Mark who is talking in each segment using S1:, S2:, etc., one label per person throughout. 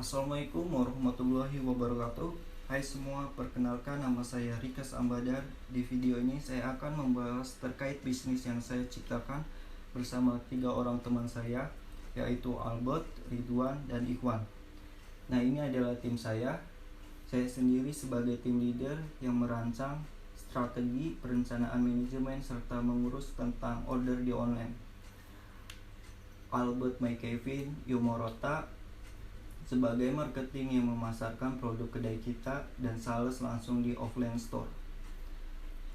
S1: Assalamualaikum warahmatullahi wabarakatuh. Hai semua, perkenalkan nama saya Rikas Ambadar. Di video ini saya akan membahas terkait bisnis yang saya ciptakan bersama 3 orang teman saya, yaitu Albert, Ridwan, dan Ikhwan. Nah, ini adalah tim saya. Saya sendiri sebagai tim leader yang merancang strategi, perencanaan manajemen, serta mengurus tentang order di online. Albert My Kevin Yumorota sebagai marketing yang memasarkan produk kedai kita dan sales langsung di offline store.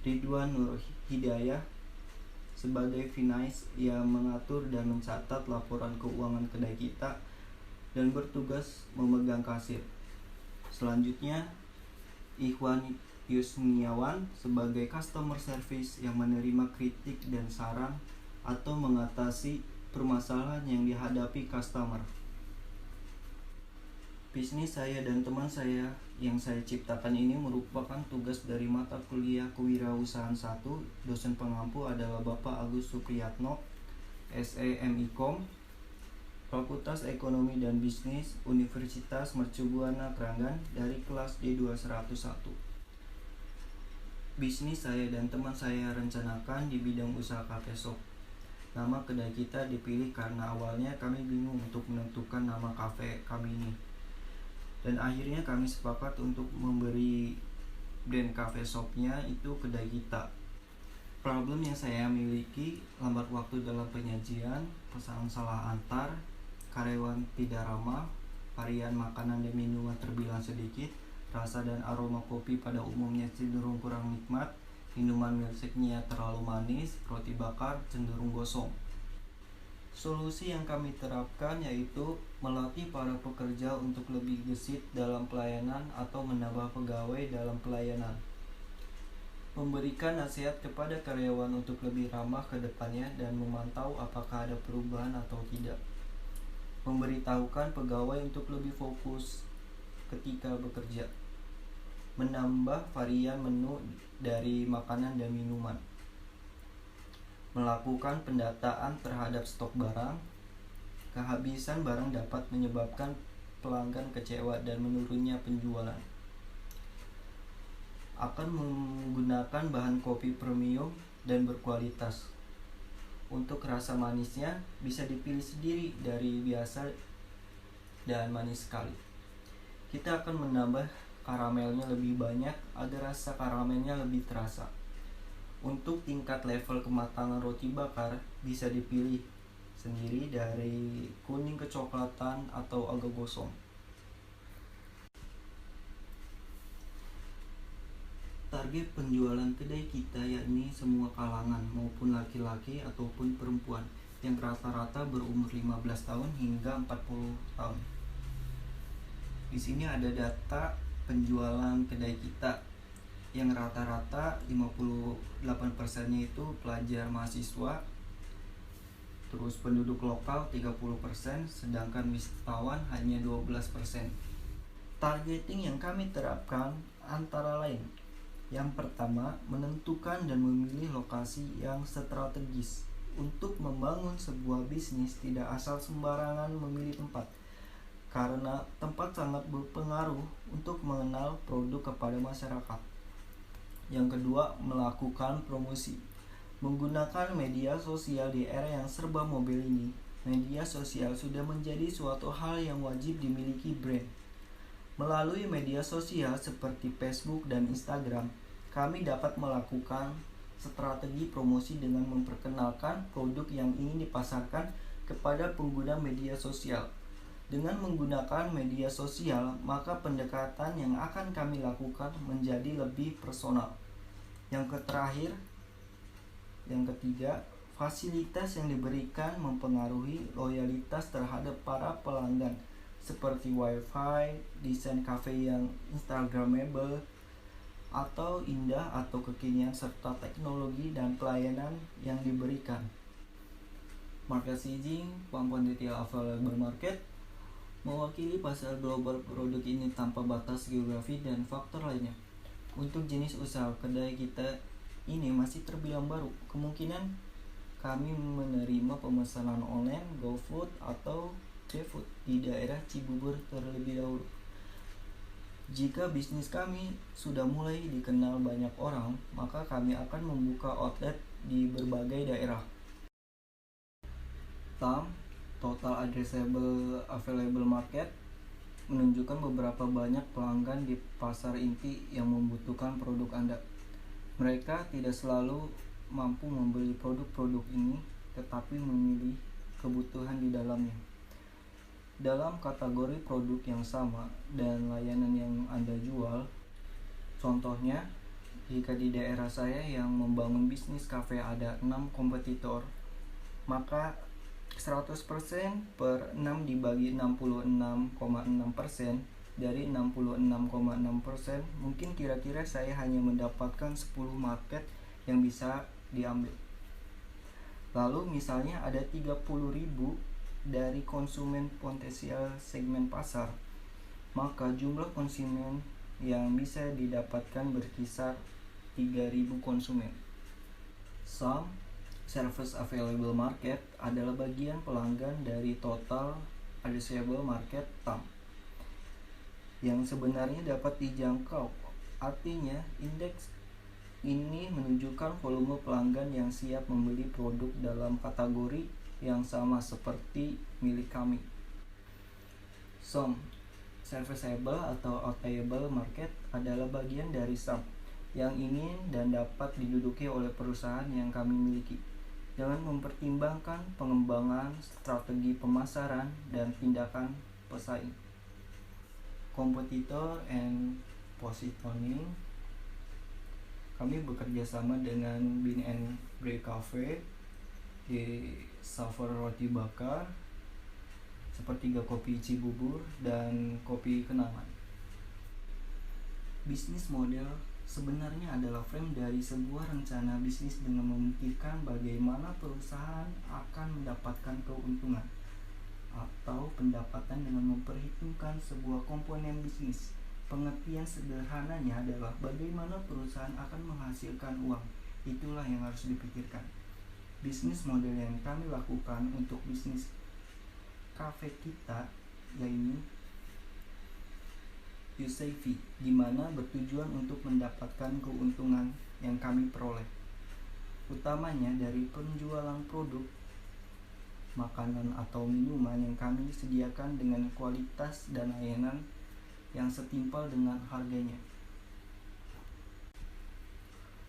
S1: Ridwan Nur Hidayah sebagai finance yang mengatur dan mencatat laporan keuangan kedai kita dan bertugas memegang kasir. Selanjutnya, Ikhwan Yusniawan sebagai customer service yang menerima kritik dan saran atau mengatasi permasalahan yang dihadapi customer. Bisnis saya dan teman saya yang saya ciptakan ini merupakan tugas dari mata kuliah Kewirausahaan 1. Dosen pengampu adalah Bapak Agus Supriyatno, SEMIKOM, Fakultas Ekonomi dan Bisnis, Universitas Mercubuana Keranggan, dari kelas D201. Bisnis saya dan teman saya rencanakan di bidang usaha cafe shop. Nama kedai kita dipilih karena awalnya kami bingung untuk menentukan nama kafe kami ini. Dan akhirnya kami sepakat untuk memberi brand cafe shopnya itu kedai kita. Problem yang saya miliki, lambat waktu dalam penyajian, pesanan salah antar, karyawan tidak ramah, varian makanan dan minuman terbilang sedikit, rasa dan aroma kopi pada umumnya cenderung kurang nikmat, minuman milkshake-nya terlalu manis, roti bakar cenderung gosong. Solusi yang kami terapkan yaitu melatih para pekerja untuk lebih gesit dalam pelayanan atau menambah pegawai dalam pelayanan. Memberikan nasihat kepada karyawan untuk lebih ramah ke depannya dan memantau apakah ada perubahan atau tidak. Memberitahukan pegawai untuk lebih fokus ketika bekerja. Menambah varian menu dari makanan dan minuman. Melakukan pendataan terhadap stok barang. Kehabisan barang dapat menyebabkan pelanggan kecewa dan menurunnya penjualan. Akan menggunakan bahan kopi premium dan berkualitas. Untuk rasa manisnya bisa dipilih sendiri dari biasa dan manis sekali. Kita akan menambah karamelnya lebih banyak agar rasa karamelnya lebih terasa. Untuk tingkat level kematangan roti bakar bisa dipilih sendiri dari kuning kecoklatan atau agak gosong. Target penjualan kedai kita yakni semua kalangan maupun laki-laki ataupun perempuan yang rata-rata berumur 15 tahun hingga 40 tahun. Di sini ada data penjualan kedai kita yang rata-rata 58%-nya itu pelajar mahasiswa, terus penduduk lokal 30%, sedangkan wisatawan hanya 12%. Targeting yang kami terapkan antara lain: yang pertama, menentukan dan memilih lokasi yang strategis. Untuk membangun sebuah bisnis tidak asal sembarangan memilih tempat, karena tempat sangat berpengaruh untuk mengenal produk kepada masyarakat. Yang kedua, melakukan promosi. Menggunakan media sosial di era yang serba mobil ini, media sosial sudah menjadi suatu hal yang wajib dimiliki brand. Melalui media sosial seperti Facebook dan Instagram, kami dapat melakukan strategi promosi dengan memperkenalkan produk yang ingin dipasarkan kepada pengguna media sosial. Dengan menggunakan media sosial, maka pendekatan yang akan kami lakukan menjadi lebih personal. Yang ketiga, fasilitas yang diberikan mempengaruhi loyalitas terhadap para pelanggan, seperti wifi, desain cafe yang instagramable, atau indah atau kekinian, serta teknologi dan pelayanan yang diberikan. Market sizing, quantity available market, mewakili pasar global produk ini tanpa batas geografi dan faktor lainnya. Untuk jenis usaha kedai kita ini masih terbilang baru. Kemungkinan kami menerima pemesanan online, GoFood atau GoFood. di daerah Cibubur terlebih dahulu. Jika bisnis kami sudah mulai dikenal banyak orang, maka kami akan membuka outlet di berbagai daerah. TAM, Total Addressable Available Market, menunjukkan beberapa banyak pelanggan di pasar inti yang membutuhkan produk Anda. Mereka tidak selalu mampu membeli produk-produk ini, tetapi memilih kebutuhan di dalamnya. Dalam kategori produk yang sama dan layanan yang Anda jual, contohnya, jika di daerah saya yang membangun bisnis kafe ada 6 kompetitor, maka 100% per 6 dibagi 66,6%, dari 66,6%, mungkin kira-kira saya hanya mendapatkan 10 market yang bisa diambil. Lalu misalnya ada 30.000 dari konsumen potensial segmen pasar, maka jumlah konsumen yang bisa didapatkan berkisar 3.000 konsumen. SAM, Service Available Market, adalah bagian pelanggan dari Total Addressable Market TAM yang sebenarnya dapat dijangkau. Artinya, indeks ini menunjukkan volume pelanggan yang siap membeli produk dalam kategori yang sama seperti milik kami. SOM, Serviceable atau Outlayable Market, adalah bagian dari SAM yang ingin dan dapat diduduki oleh perusahaan yang kami miliki dengan mempertimbangkan pengembangan strategi pemasaran dan tindakan pesaing. Competitor and Positioning, kami bekerja sama dengan Bean and Break Cafe di Saver Roti Bakar, Sepertiga Kopi Cibubur, dan Kopi Kenangan. Bisnis model sebenarnya adalah frame dari sebuah rencana bisnis dengan memikirkan bagaimana perusahaan akan mendapatkan keuntungan atau pendapatan dengan memperhitungkan sebuah komponen bisnis. Pengertian sederhananya adalah bagaimana perusahaan akan menghasilkan uang. Itulah yang harus dipikirkan. Bisnis model yang kami lakukan untuk bisnis kafe kita yaitu USAV, di mana bertujuan untuk mendapatkan keuntungan yang kami peroleh, utamanya dari penjualan produk makanan atau minuman yang kami sediakan dengan kualitas dan layanan yang setimpal dengan harganya.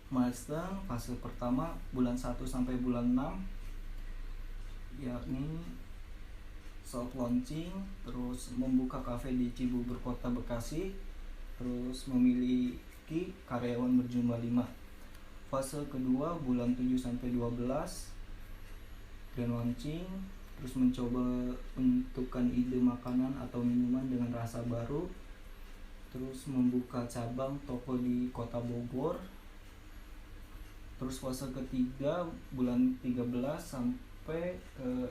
S1: Milestone fase pertama bulan 1 sampai bulan 6, yakni soft launching, terus membuka kafe di Cibubur Kota Bekasi, terus memiliki karyawan berjumlah 5. Fase kedua bulan 7 sampai 12, grand launching, terus mencoba menentukan ide makanan atau minuman dengan rasa baru, terus membuka cabang toko di Kota Bogor. Terus fase ketiga bulan 13 sampai ke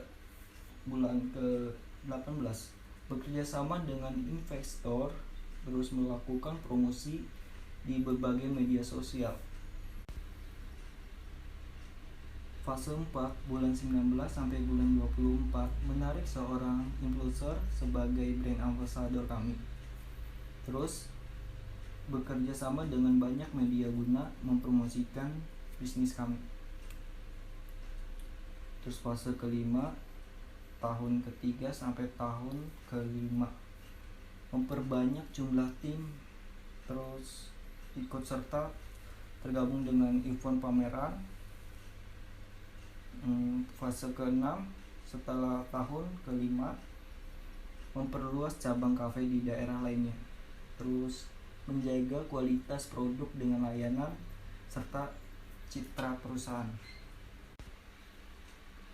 S1: bulan ke-18, bekerja sama dengan investor, terus melakukan promosi di berbagai media sosial. Fase 4 bulan 19 sampai bulan 24, menarik seorang influencer sebagai brand ambassador kami. Terus bekerja sama dengan banyak media guna mempromosikan bisnis kami. Terus fase kelima, tahun ketiga sampai tahun kelima, memperbanyak jumlah tim, terus ikut serta tergabung dengan event pameran. Fase ke-6 setelah tahun kelima, memperluas cabang kafe di daerah lainnya, terus menjaga kualitas produk dengan layanan serta citra perusahaan.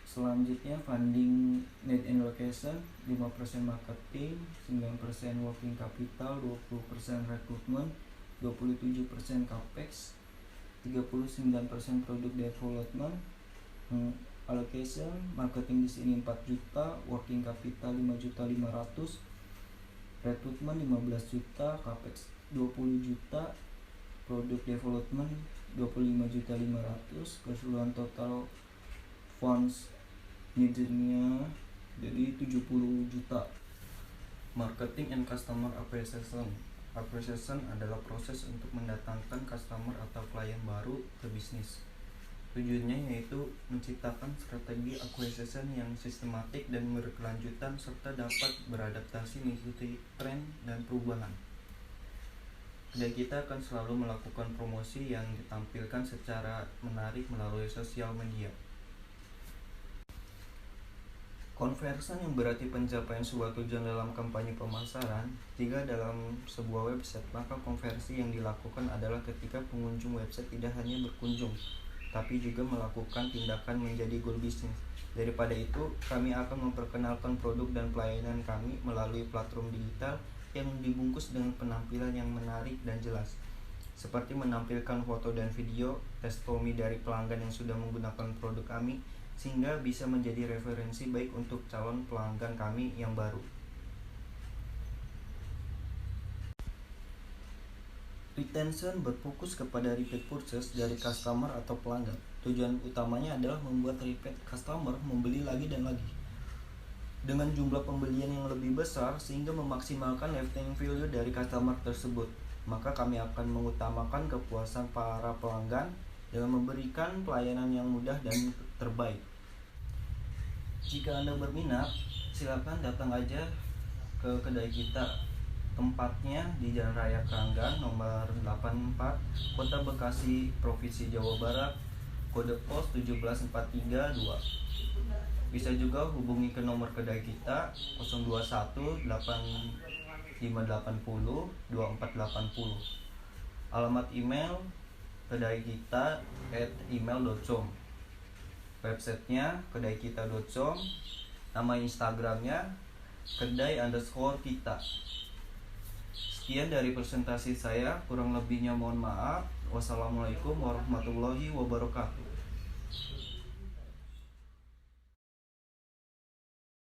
S1: Selanjutnya funding, need and location, 5% marketing, 9% working capital, 20% rekrutmen, 27% capex, 39% product development. Allocation, marketing di sini 4 juta, working capital 5.500.000, rekrutmen 15 juta, capex 20 juta, product development 25.500.000, keseluruhan total funds needed-nya jadi 70 juta. Marketing and Customer Acquisition. Acquisition adalah proses untuk mendatangkan customer atau klien baru ke bisnis. Tujuannya yaitu menciptakan strategi acquisition yang sistematik dan berkelanjutan serta dapat beradaptasi mengikuti tren dan perubahan. Kedai kita akan selalu melakukan promosi yang ditampilkan secara menarik melalui sosial media. Conversion yang berarti pencapaian sebuah tujuan dalam kampanye pemasaran. Jika dalam sebuah website, maka konversi yang dilakukan adalah ketika pengunjung website tidak hanya berkunjung, tapi juga melakukan tindakan menjadi goal bisnis. Daripada itu, kami akan memperkenalkan produk dan pelayanan kami melalui platform digital yang dibungkus dengan penampilan yang menarik dan jelas, seperti menampilkan foto dan video testimoni dari pelanggan yang sudah menggunakan produk kami, sehingga bisa menjadi referensi baik untuk calon pelanggan kami yang baru. Retention berfokus kepada repeat purchase dari customer atau pelanggan. Tujuan utamanya adalah membuat repeat customer membeli lagi dan lagi dengan jumlah pembelian yang lebih besar sehingga memaksimalkan lifetime value dari customer tersebut. Maka kami akan mengutamakan kepuasan para pelanggan dengan memberikan pelayanan yang mudah dan terbaik. Jika Anda berminat, silakan datang aja ke kedai kita. Tempatnya di Jalan Raya Keranggan nomor 84, Kota Bekasi, Provinsi Jawa Barat, kode pos 17432. Bisa juga hubungi ke nomor kedai kita 021 8580 2480. Alamat email kedai kita @email.com. Websitenya kedaikita.com. Nama Instagramnya kedai_kita. Sekian dari presentasi saya, kurang lebihnya mohon maaf. Wassalamualaikum warahmatullahi wabarakatuh.